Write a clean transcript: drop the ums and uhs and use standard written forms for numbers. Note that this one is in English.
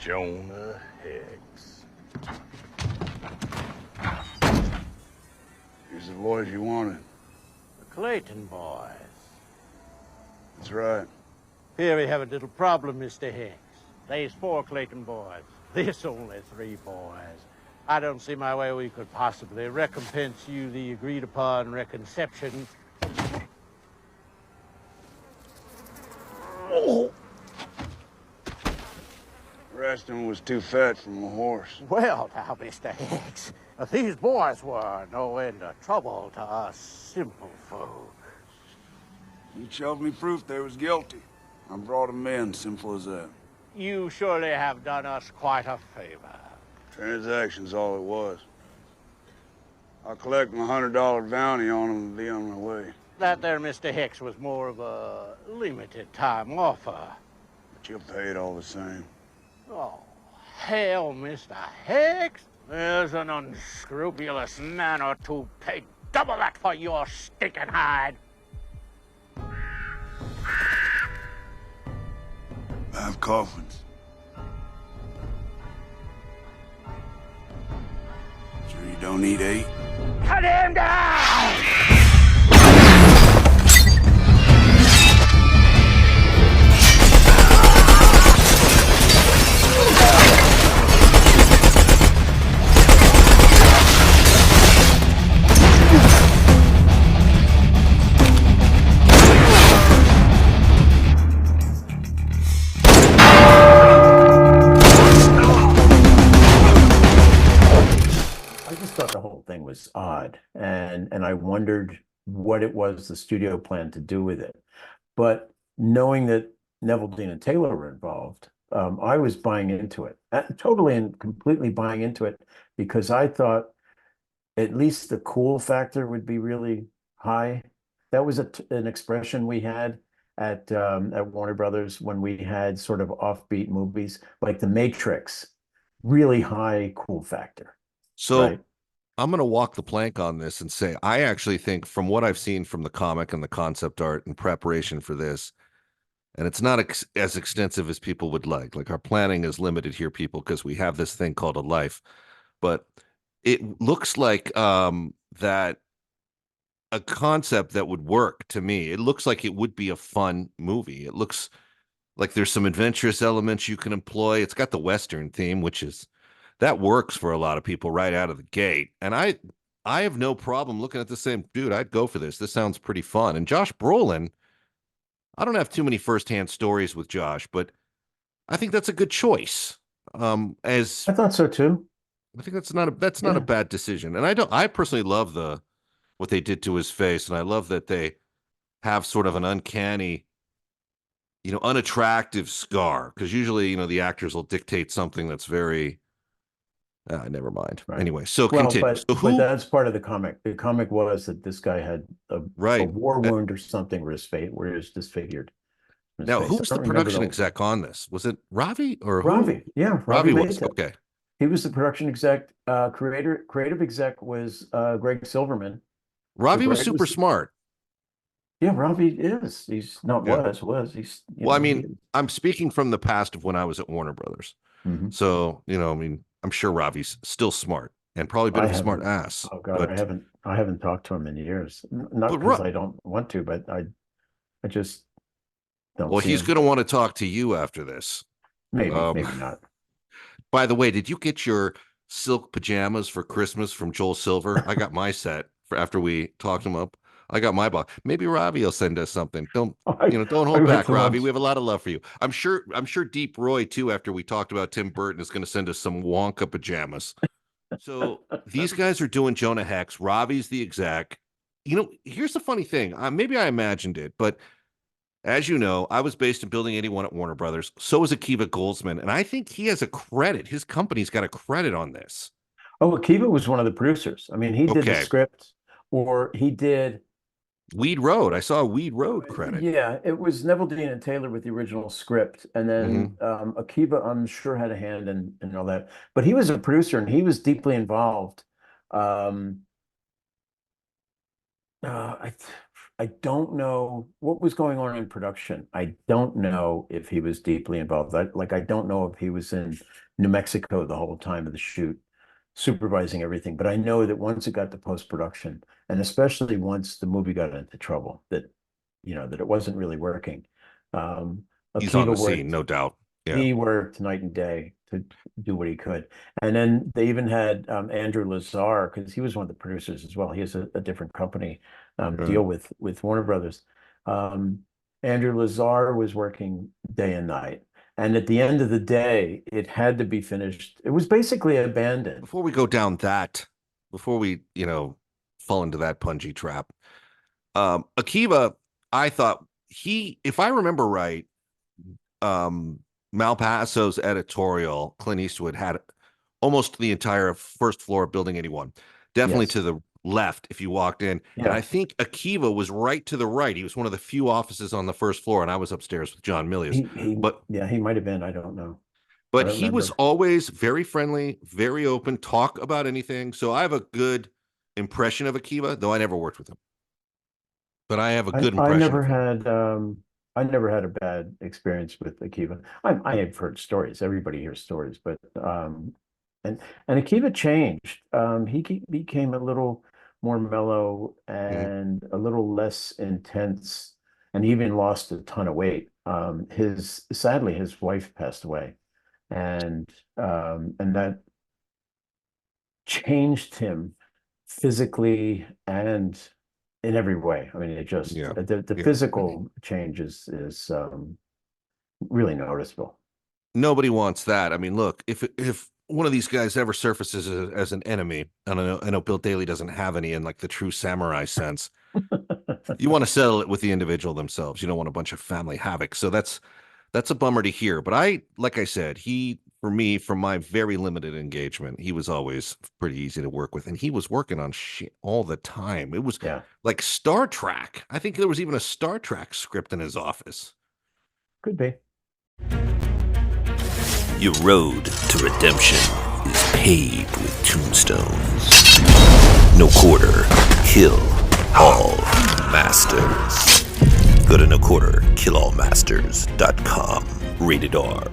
Jonah Hex. Here's the boys you wanted. The Clayton boys. That's right. Here we have a little problem, Mr. Hicks. There's 4 Clayton boys. This only 3 boys. I don't see my way we could possibly recompense you the agreed-upon reconception. Oh. The rest of them was too fat from a horse. Well, now, Mr. Hicks, these boys were no end of trouble to us simple folk. You showed me proof they was guilty. I brought them in, simple as that. You surely have done us quite a favor. Transaction's all it was. I'll collect my $100 bounty on them and be on my way. That there, Mr. Hicks, was more of a limited time offer. But you'll pay it all the same. Oh, hell, Mr. Hicks. There's an unscrupulous man or two paid double that for your stinking hide. 5 coffins. Sure you don't need 8? Cut him down! Was odd, and I wondered what it was the studio planned to do with it. But knowing that Neville, Dean, and Taylor were involved, I was buying into it, totally and completely buying into it, because I thought at least the cool factor would be really high. That was an expression we had at Warner Brothers when we had sort of offbeat movies like The Matrix, really high cool factor. So. Right? I'm going to walk the plank on this and say, I actually think from what I've seen from the comic and the concept art in preparation for this, and it's not as extensive as people would like our planning is limited here, people, because we have this thing called a life, but it looks like that a concept that would work to me. It looks like it would be a fun movie. It looks like there's some adventurous elements you can employ. It's got the Western theme, which is that works for a lot of people right out of the gate. And I have no problem looking at the same dude. I'd go for this. This sounds pretty fun. And Josh Brolin, I don't have too many firsthand stories with Josh, but I think that's a good choice. As I thought so too. I think that's not a bad decision. And I personally love what they did to his face. And I love that they have sort of an uncanny, unattractive scar. Because usually, the actors will dictate something that's very never mind. Right. Anyway, so continue. But that's part of the comic. The comic was that this guy had a war wound or something where he was disfigured. Now, who was the production exec on this? Was it Ravi or who? Ravi? Yeah, Ravi was. Okay. He was the production exec. Creative exec was Greg Silverman. Ravi was super smart. Yeah, Ravi is. He's not was. He's. Well, I mean, I'm speaking from the past of when I was at Warner Brothers. Mm-hmm. So, I'm sure Ravi's still smart and probably been a smart ass. Oh God, but I haven't talked to him in years. Not because I don't want to, but I just don't. Well, he's going to want to talk to you after this. Maybe not. By the way, did you get your silk pajamas for Christmas from Joel Silver? I got my set after we talked him up. I got my box. Maybe Ravi will send us something. Don't hold back, Ravi. We have a lot of love for you. I'm sure Deep Roy too, after we talked about Tim Burton, is going to send us some Wonka pajamas. So these guys are doing Jonah Hex. Ravi's the exec. Here's the funny thing. Maybe I imagined it, but as you know, I was based in Building 81 at Warner Brothers. So is Akiva Goldsman. And I think he has a credit. His company's got a credit on this. Oh, Akiva was one of the producers. I mean, he did the script, or he did Weed Road. I saw a Weed Road credit. Yeah, it was Neville, Dean, and Taylor with the original script, and then Akiva, I'm sure, had a hand in all that. But he was a producer, and he was deeply involved. I don't know what was going on in production. I don't know if he was deeply involved. I don't know if he was in New Mexico the whole time of the shoot, supervising everything. But I know that once it got to post-production, and especially once the movie got into trouble, that that it wasn't really working. He's on Akiva the scene, worked. no doubt. Yeah. He worked night and day to do what he could. And then they even had Andrew Lazar, because he was one of the producers as well. He has a different company deal with Warner Brothers. Andrew Lazar was working day and night. And at the end of the day, it had to be finished. It was basically abandoned. Before we go down that, before we, fall into that punji trap, Akiva, I thought if I remember right, Malpasso's editorial, Clint Eastwood had almost the entire first floor of Building 81, definitely to the left if you walked in. Yeah. And I think Akiva was right to the right. He was one of the few offices on the first floor, and I was upstairs with John Milius. He might have been. I don't know. But he was always very friendly, very open, talk about anything. So I have a good impression of Akiva, though I never worked with him. But I have a good impression. I never had a bad experience with Akiva. I have heard stories. Everybody hears stories, but and Akiva changed. He became a little more mellow and a little less intense, and he even lost a ton of weight. Sadly, his wife passed away, and that changed him physically and in every way. I mean, it just the physical change is really noticeable. Nobody wants that. I mean, look, if one of these guys ever surfaces as an enemy, I know Bill Daly doesn't have any in like the true samurai sense. You want to settle it with the individual themselves. You don't want a bunch of family havoc. So that's a bummer to hear. But like I said, for me, from my very limited engagement, he was always pretty easy to work with. And he was working on shit all the time. It was like Star Trek. I think there was even a Star Trek script in his office. Could be. Your road to redemption is paved with tombstones. No quarter, kill all masters. Go to noquarterkillallmasters.com. Rated R.